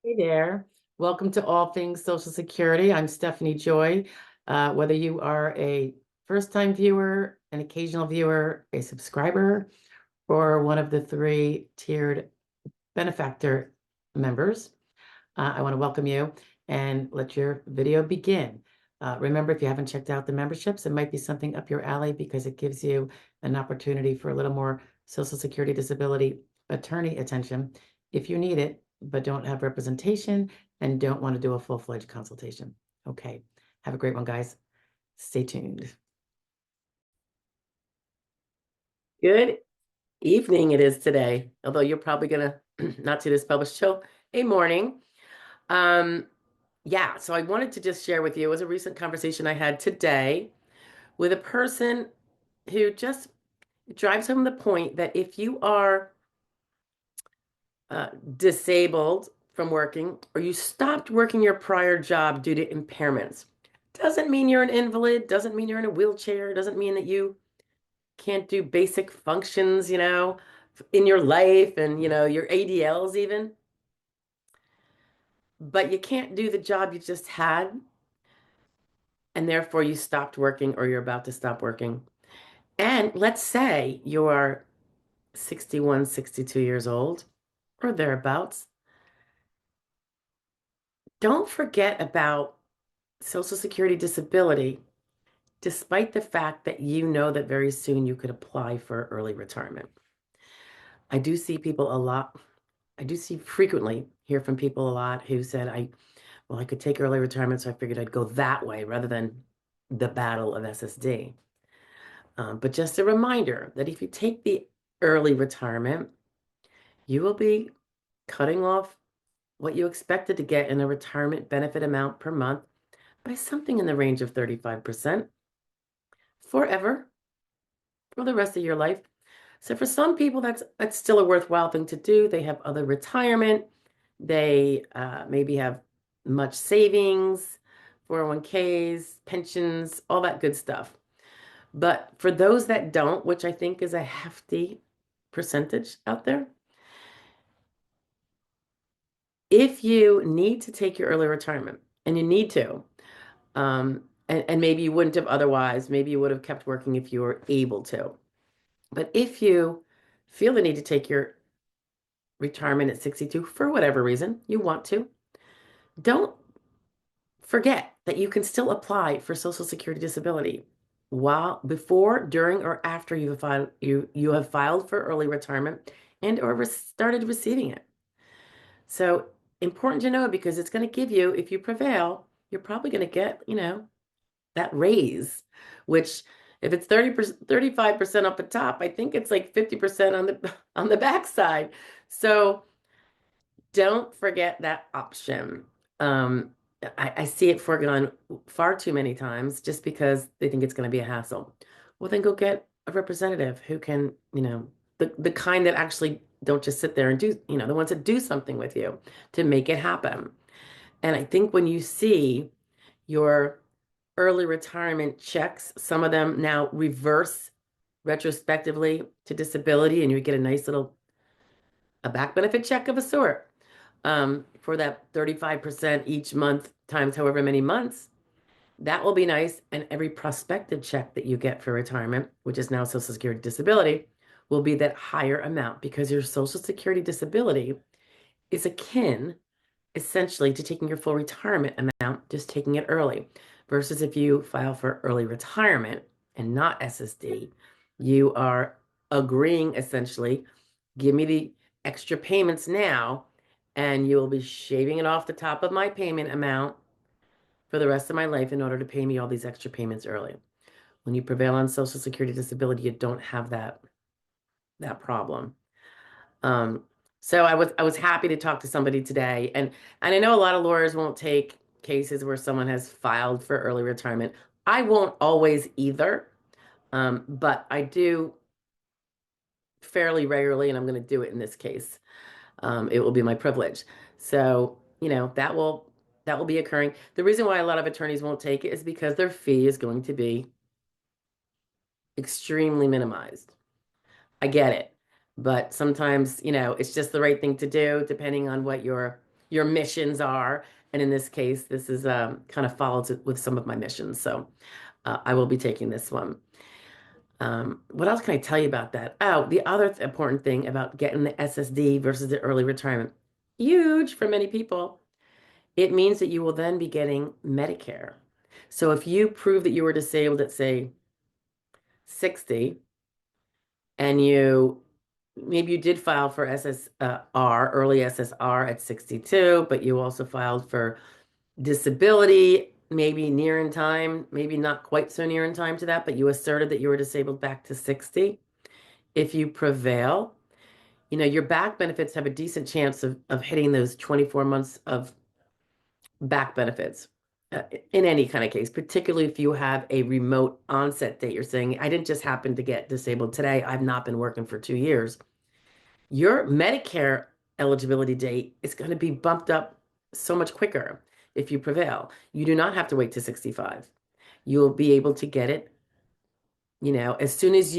Hey there. Welcome to All Things Social Security. I'm Stephanie Joy. Whether you are a first-time viewer, an occasional viewer, a subscriber, or one of the three tiered benefactor members, I want to welcome you and let your video begin. Remember, if you haven't checked out the memberships, it might be something up your alley because it gives you an opportunity for a little more Social Security disability attorney attention if you need it, but don't have representation and don't want to do a full-fledged consultation. Okay, have a great one, guys. Stay tuned. Good evening it is today, although you're probably gonna not see this published till a morning. Yeah, so I wanted to just share with you, it was a recent conversation I had today with a person who just drives home the point that if you are disabled from working or you stopped working your prior job due to impairments, doesn't mean you're an invalid, doesn't mean you're in a wheelchair, doesn't mean that you can't do basic functions, in your life and, your ADLs even. But you can't do the job you just had, and therefore you stopped working or you're about to stop working. And let's say you're 61, 62 years old or thereabouts. Don't forget about Social Security disability, despite the fact that you know that very soon you could apply for early retirement. I do see people a lot. I do see frequently hear from people a lot who said, I could take early retirement, so I figured I'd go that way rather than the battle of SSD. But just a reminder that if you take the early retirement, you will be cutting off what you expected to get in a retirement benefit amount per month by something in the range of 35% forever for the rest of your life. So for some people, that's still a worthwhile thing to do. They have other retirement. They maybe have much savings, 401ks, pensions, all that good stuff. But for those that don't, which I think is a hefty percentage out there, if you need to take your early retirement and you need to, and maybe you wouldn't have otherwise, maybe you would have kept working if you were able to. But if you feel the need to take your retirement at 62 for whatever reason you want to, don't forget that you can still apply for Social Security disability while before, during, or after you have filed for early retirement and or started receiving it. So important to know because it's going to give you, if you prevail, you're probably going to get, that raise, which if it's 30%, 35% up the top, I think it's like 50% on the on the backside. So don't forget that option. Um, I see it foregone far too many times just because they think it's going to be a hassle. Well, then go get a representative who can, the kind that actually don't just sit there and do, the ones that do something with you to make it happen. And I think when you see your early retirement checks, some of them now reverse retrospectively to disability, and you get a nice little a back benefit check of a sort for that 35% each month times however many months. That will be nice. And every prospective check that you get for retirement, which is now Social Security disability, will be that higher amount because your Social Security disability is akin essentially to taking your full retirement amount, just taking it early. Versus if you file for early retirement and not SSD, you are agreeing essentially, give me the extra payments now, and you will be shaving it off the top of my payment amount for the rest of my life in order to pay me all these extra payments early. When you prevail on Social Security disability, you don't have that problem. Um, so I was happy to talk to somebody today, and I know a lot of lawyers won't take cases where someone has filed for early retirement. I won't always either, but I do fairly regularly, and I'm going to do it in this case. It will be my privilege. So, that will be occurring. The reason why a lot of attorneys won't take it is because their fee is going to be extremely minimized. I get it. But sometimes, it's just the right thing to do depending on what your your missions are. And in this case, this is kind of follows it with some of my missions. So I will be taking this one. What else can I tell you about that? Oh, the other important thing about getting the SSD versus the early retirement, huge for many people. It means that you will then be getting Medicare. So if you prove that you were disabled at, say, 60, and maybe you did file for SSR, early SSR at 62, but you also filed for disability, maybe near in time, maybe not quite so near in time to that, but you asserted that you were disabled back to 60. If you prevail, your back benefits have a decent chance of hitting those 24 months of back benefits in any kind of case, particularly if you have a remote onset date. You're saying, I didn't just happen to get disabled today. I've not been working for 2 years. Your Medicare eligibility date is going to be bumped up so much quicker if you prevail. You do not have to wait to 65. You'll be able to get it, as soon as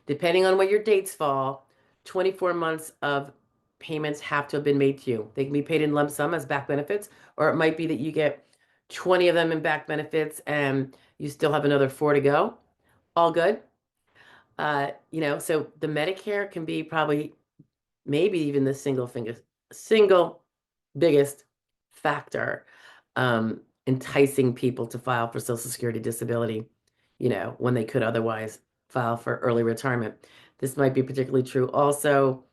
depending on where your dates fall, 24 months of payments have to have been made to you. They can be paid in lump sum as back benefits, or it might be that you get 20 of them in back benefits and you still have another four to go. All good. So the Medicare can be probably maybe even the single biggest factor enticing people to file for Social Security disability, when they could otherwise file for early retirement. This might be particularly true also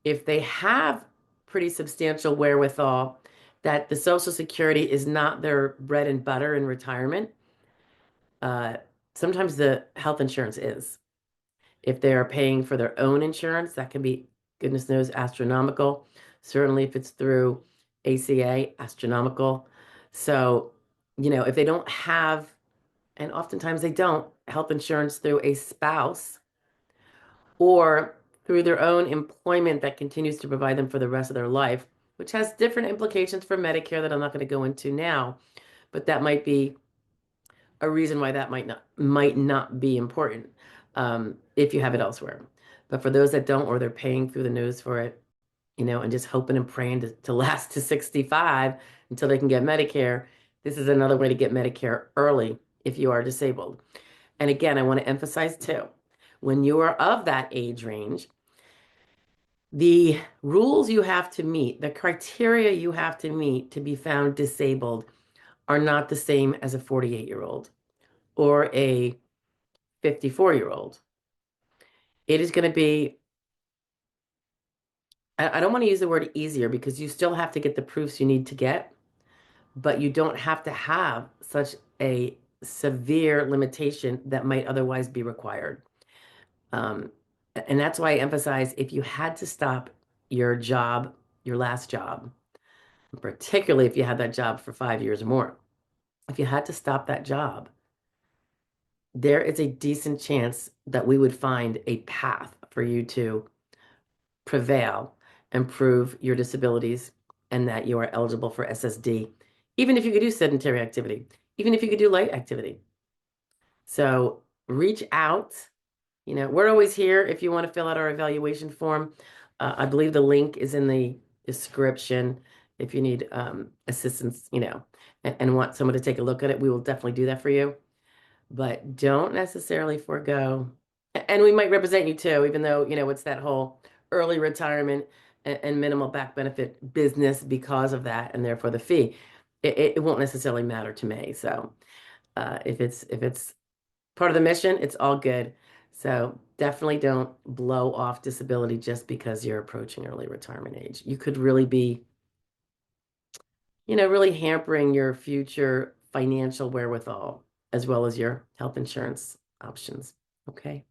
if they have pretty substantial wherewithal that the Social Security is not their bread and butter in retirement. Uh, Sometimes the health insurance is. If they are paying for their own insurance, that can be, goodness knows, astronomical. Certainly, if it's through ACA, astronomical. So, if they don't have, and oftentimes they don't, health insurance through a spouse or through their own employment that continues to provide them for the rest of their life, which has different implications for Medicare that I'm not going to go into now, but that might be a reason why that might not be important if you have it elsewhere. But for those that don't, or they're paying through the nose for it, and just hoping and praying to last to 65 until they can get Medicare, this is another way to get Medicare early if you are disabled. And again, I want to emphasize too, when you are of that age range, the rules you have to meet, the criteria you have to meet to be found disabled are not the same as a 48-year-old or a 54-year-old. It is going to be, I don't want to use the word easier because you still have to get the proofs you need to get, but you don't have to have such a severe limitation that might otherwise be required. Um, and that's why I emphasize if you had to stop your job, your last job, particularly if you had that job for 5 years or more, if you had to stop that job, there is a decent chance that we would find a path for you to prevail and prove your disabilities and that you are eligible for SSD, even if you could do sedentary activity, even if you could do light activity. So reach out. We're always here if you want to fill out our evaluation form. I believe the link is in the description if you need assistance, and want someone to take a look at it. We will definitely do that for you. But don't necessarily forego. And we might represent you too, even though, it's that whole early retirement and minimal back benefit business because of that, and therefore the fee. It won't necessarily matter to me. So if it's part of the mission, it's all good. So definitely don't blow off disability just because you're approaching early retirement age. You could really be, really hampering your future financial wherewithal as well as your health insurance options. Okay.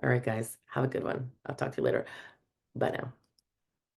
All right, guys. Have a good one. I'll talk to you later. Bye now.